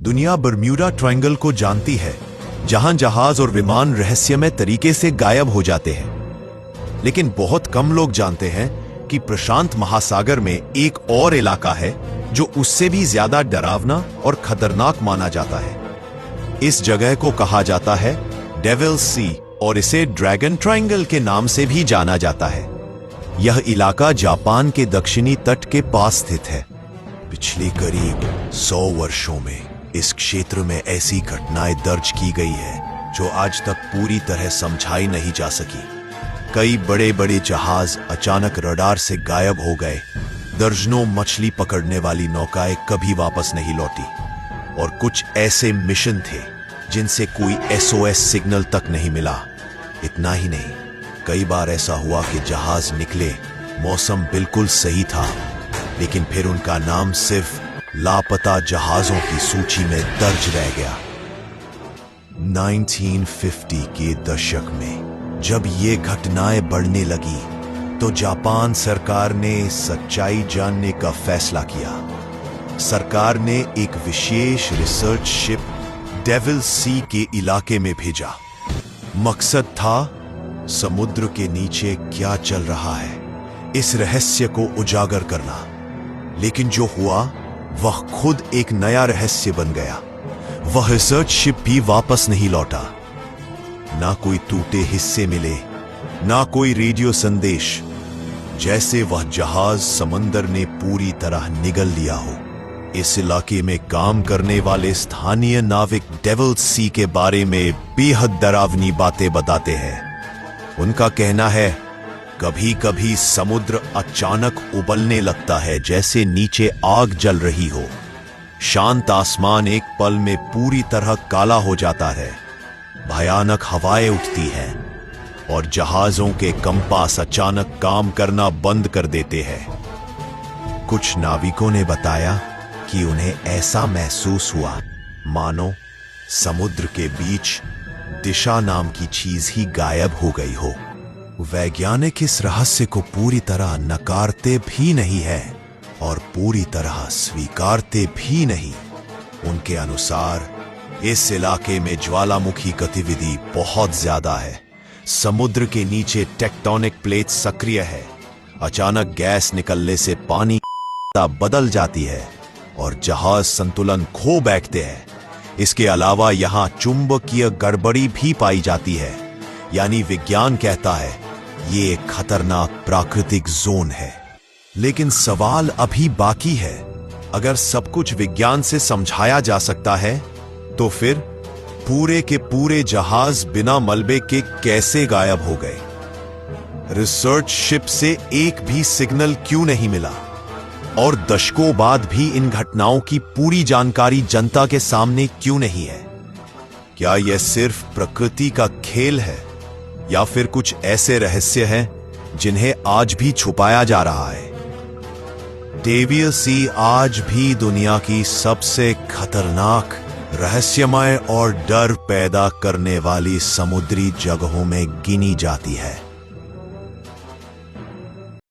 दुनिया Bermuda triangle को जानती है, जहां जहाज और विमान रहस्यमय तरीके से गायब हो जाते हैं। लेकिन बहुत कम लोग जानते हैं कि प्रशांत महासागर में एक और इलाका है जो उससे भी ज्यादा डरावना और खतरनाक माना जाता है। इस जगह को कहा जाता है डेविल सी और इसे ड्रैगन ट्रायंगल के नाम से भी जाना जाता है। यह इलाका जापान के दक्षिणी तट के पास स्थित है। पिछले करीब 100 वर्षों में इस क्षेत्र में ऐसी घटनाएं दर्ज की गई है जो आज तक पूरी तरह समझाई नहीं जा सकी। कई बड़े बड़े जहाज अचानक रडार से गायब हो गए। दर्जनों मछली पकड़ने वाली नौकाएं कभी वापस नहीं लौटी और कुछ ऐसे मिशन थे जिनसे कोई SOS सिग्नल तक नहीं मिला। इतना ही नहीं, कई बार ऐसा हुआ कि जहाज निकले, मौसम बिल्कुल सही था, लेकिन फिर उनका नाम सिर्फ लापता जहाजों की सूची में दर्ज रह गया। 1950 के दशक में जब ये घटनाएं बढ़ने लगी तो जापान सरकार ने सच्चाई जानने का फैसला किया। सरकार ने एक विशेष रिसर्च शिप डेविल सी के इलाके में भेजा। मकसद था समुद्र के नीचे क्या चल रहा है, इस रहस्य को उजागर करना। लेकिन जो हुआ वह खुद एक नया रहस्य बन गया। वह रिसर्च शिप भी वापस नहीं लौटा। ना कोई टूटे हिस्से मिले, ना कोई रेडियो संदेश, जैसे वह जहाज समंदर ने पूरी तरह निगल लिया हो। इस इलाके में काम करने वाले स्थानीय नाविक डेविल सी के बारे में बेहद डरावनी बातें बताते हैं। उनका कहना है, कभी कभी समुद्र अचानक उबलने लगता है जैसे नीचे आग जल रही हो। शांत आसमान एक पल में पूरी तरह काला हो जाता है। भयानक हवाएं उठती हैं और जहाजों के कंपास अचानक काम करना बंद कर देते हैं। कुछ नाविकों ने बताया कि उन्हें ऐसा महसूस हुआ मानो समुद्र के बीच दिशा नाम की चीज ही गायब हो गई हो। वैज्ञानिक इस रहस्य को पूरी तरह नकारते भी नहीं है और पूरी तरह स्वीकारते भी नहीं। उनके अनुसार इस इलाके में ज्वालामुखी गतिविधि बहुत ज्यादा है। समुद्र के नीचे टेक्टोनिक प्लेट सक्रिय है। अचानक गैस निकलने से पानी बदल जाती है और जहाज संतुलन खो बैठते हैं। इसके अलावा यहां चुंबकीय गड़बड़ी भी पाई जाती है। यानी विज्ञान कहता है ये एक खतरनाक प्राकृतिक जोन है। लेकिन सवाल अभी बाकी है। अगर सब कुछ विज्ञान से समझाया जा सकता है तो फिर पूरे के पूरे जहाज बिना मलबे के कैसे गायब हो गए? रिसर्च शिप से एक भी सिग्नल क्यों नहीं मिला? और दशकों बाद भी इन घटनाओं की पूरी जानकारी जनता के सामने क्यों नहीं है? क्या यह सिर्फ प्रकृति का खेल है या फिर कुछ ऐसे रहस्य हैं जिन्हें आज भी छुपाया जा रहा है? डेविल सी आज भी दुनिया की सबसे खतरनाक, रहस्यमय और डर पैदा करने वाली समुद्री जगहों में गिनी जाती है।